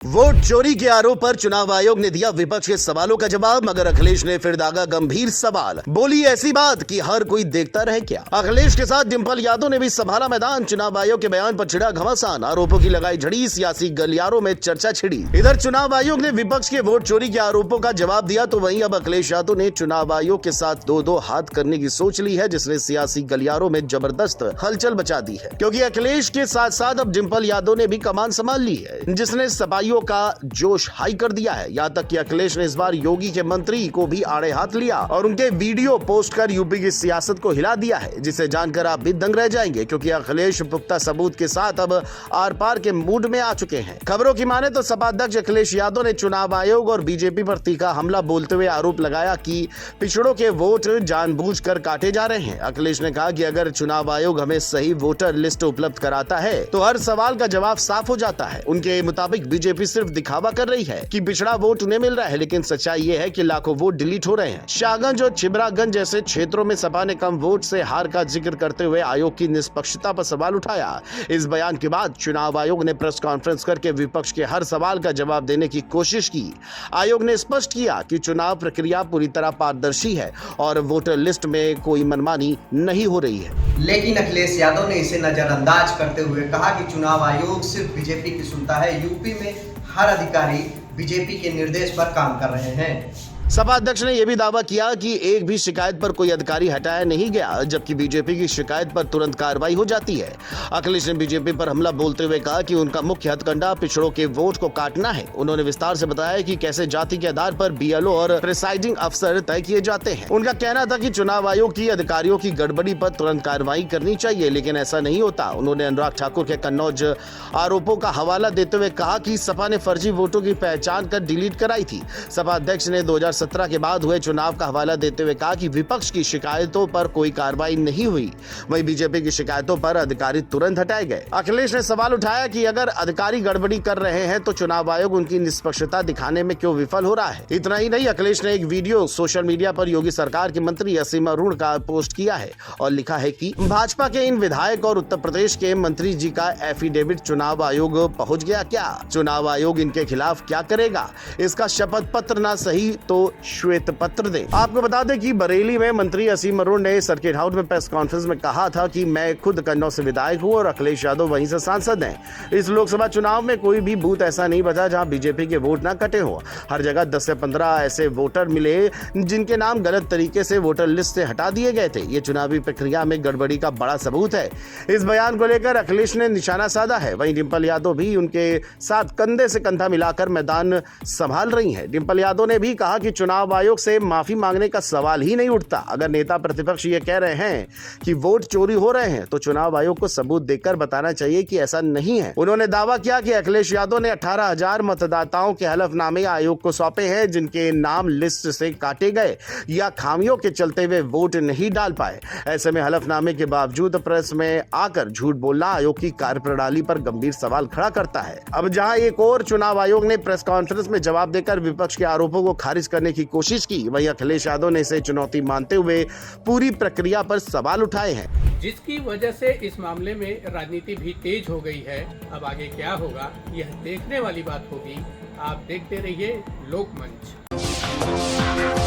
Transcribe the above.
Vote चोरी के आरोप पर चुनाव आयोग ने दिया विपक्ष के सवालों का जवाब, मगर अखिलेश ने फिर दागा गंभीर सवाल। बोली ऐसी बात कि हर कोई देखता रहे क्या। अखिलेश के साथ डिंपल यादव ने भी संभाला मैदान। चुनाव आयोग के बयान पर छिड़ा घमासान, आरोपों की लगाई झड़ी, सियासी गलियारों में चर्चा छिड़ी। इधर चुनाव आयोग ने विपक्ष के वोट चोरी के आरोपों का जवाब दिया, तो वहीं अब अखिलेश यादव ने चुनाव आयोग के साथ दो हाथ करने की सोच ली है, जिसने सियासी गलियारों में जबरदस्त हलचल मचा दी है। क्योंकि अखिलेश के साथ साथ अब डिंपल यादव ने भी कमान संभाल ली है, जिसने सपाइयों का जोश हाई कर दिया है। यहाँ तक कि अखिलेश ने इस बार योगी के मंत्री को भी आड़े हाथ लिया और उनके वीडियो पोस्ट कर यूपी की सियासत को हिला दिया है, जिसे जानकर आप भी दंग रह जाएंगे, क्योंकि अखिलेश पुख्ता सबूत के साथ अब आर पार के मूड में आ चुके हैं। खबरों की माने तो सपा अध्यक्ष अखिलेश यादव ने चुनाव आयोग और बीजेपी पर तीखा हमला बोलते हुए आरोप लगाया कि पिछड़ों के वोट जानबूझकर काटे जा रहे हैं। अखिलेश ने कहा कि अगर चुनाव आयोग हमें सही वोटर लिस्ट उपलब्ध कराता है तो हर सवाल का जवाब साफ हो जाता है। उनके मुताबिक बीजेपी सिर्फ दिखावा कर रही है कि पिछड़ा वोट उन्हें मिल रहा है, लेकिन सच्चाई ये है कि लाखों वोट डिलीट हो रहे हैं। शाहगंज और छिबरागंज जैसे क्षेत्रों में सपा ने कम वोट से हार का जिक्र करते हुए आयोग की निष्पक्षता पर सवाल उठाया। इस बयान के बाद चुनाव आयोग ने प्रेस कॉन्फ्रेंस करके विपक्ष के हर सवाल का जवाब देने की कोशिश की। आयोग ने स्पष्ट किया कि चुनाव प्रक्रिया पूरी तरह पारदर्शी है और वोटर लिस्ट में कोई मनमानी नहीं हो रही है। लेकिन अखिलेश यादव ने इसे नजरअंदाज करते हुए कहा कि चुनाव आयोग सिर्फ बीजेपी की सुनता है, यूपी में हर अधिकारी बीजेपी के निर्देश पर काम कर रहे हैं। सपा अध्यक्ष ने यह भी दावा किया कि एक भी शिकायत पर कोई अधिकारी हटाया नहीं गया, जबकि बीजेपी की शिकायत पर तुरंत कार्रवाई हो जाती है। अखिलेश ने बीजेपी पर हमला बोलते हुए कहा कि उनका मुख्य हथकंडा पिछड़ों के वोट को काटना है। उन्होंने विस्तार से बताया कि कैसे जाति के आधार पर बीएलओ और प्रिसाइडिंग अफसर तय किए जाते हैं। उनका कहना था कि चुनाव आयोग की अधिकारियों की गड़बड़ी पर तुरंत कार्रवाई करनी चाहिए, लेकिन ऐसा नहीं होता। उन्होंने अनुराग ठाकुर के कन्नौज आरोपों का हवाला देते हुए कहा कि सपा ने फर्जी वोटों की पहचान कर डिलीट कराई थी। सपा अध्यक्ष ने 2017 के बाद हुए चुनाव का हवाला देते हुए कहा कि विपक्ष की शिकायतों पर कोई कार्रवाई नहीं हुई, वहीं बीजेपी की शिकायतों पर अधिकारी तुरंत हटाए गए। अखिलेश ने सवाल उठाया कि अगर अधिकारी गड़बड़ी कर रहे हैं तो चुनाव आयोग उनकी निष्पक्षता दिखाने में क्यों विफल हो रहा है। इतना ही नहीं, अखिलेश ने एक वीडियो सोशल मीडिया पर योगी सरकार के मंत्री असीम अरुण का पोस्ट किया है और लिखा है कि भाजपा के इन विधायक और उत्तर प्रदेश के मंत्री जी का एफिडेविट चुनाव आयोग पहुंच गया क्या? चुनाव आयोग इनके खिलाफ क्या करेगा? इसका शपथ पत्र ना सही तो श्वेत पत्र दे। आपको बता दें कि बरेली में मंत्री असीम अरुण ने सर्किट हाउस में प्रेस कॉन्फ्रेंस में कहा था कि मैं खुद कन्नौज से विधायक हूं और अखिलेश यादव वहीं से सांसद हैं। इस लोकसभा चुनाव में कोई भी बूथ ऐसा नहीं बचा जहां बीजेपी के वोट ना कटे हो। हर जगह 10 से 15 ऐसे वोटर मिले जिनके नाम गलत तरीके से वोटर लिस्ट से हटा दिए गए थे। ये चुनावी प्रक्रिया में गड़बड़ी का बड़ा सबूत है। इस बयान को लेकर अखिलेश ने निशाना साधा है। वहीं डिंपल यादव भी उनके साथ कंधे से कंधा मिलाकर मैदान संभाल रही है। डिंपल यादव ने भी कहा कि चुनाव आयोग से माफी मांगने का सवाल ही नहीं उठता। अगर नेता प्रतिपक्ष ये कह रहे हैं कि वोट चोरी हो रहे हैं तो चुनाव आयोग को सबूत देकर बताना चाहिए कि ऐसा नहीं है। उन्होंने दावा किया कि अखिलेश यादव ने 18,000 मतदाताओं के हलफनामे आयोग को सौंपे हैं, जिनके नाम लिस्ट से काटे गए या खामियों के चलते वे वोट नहीं डाल पाए। ऐसे में हलफनामे के बावजूद प्रेस में आकर झूठ बोलना आयोग की कार्यप्रणाली पर गंभीर सवाल खड़ा करता है। अब जहां एक और चुनाव आयोग ने प्रेस कॉन्फ्रेंस में जवाब देकर विपक्ष के आरोपों को खारिज करने की कोशिश की, वहीं अखिलेश यादव ने इसे चुनौती मानते हुए पूरी प्रक्रिया पर सवाल उठाए हैं, जिसकी वजह से इस मामले में राजनीति भी तेज हो गई है। अब आगे क्या होगा यह देखने वाली बात होगी। आप देखते रहिए लोकमंच।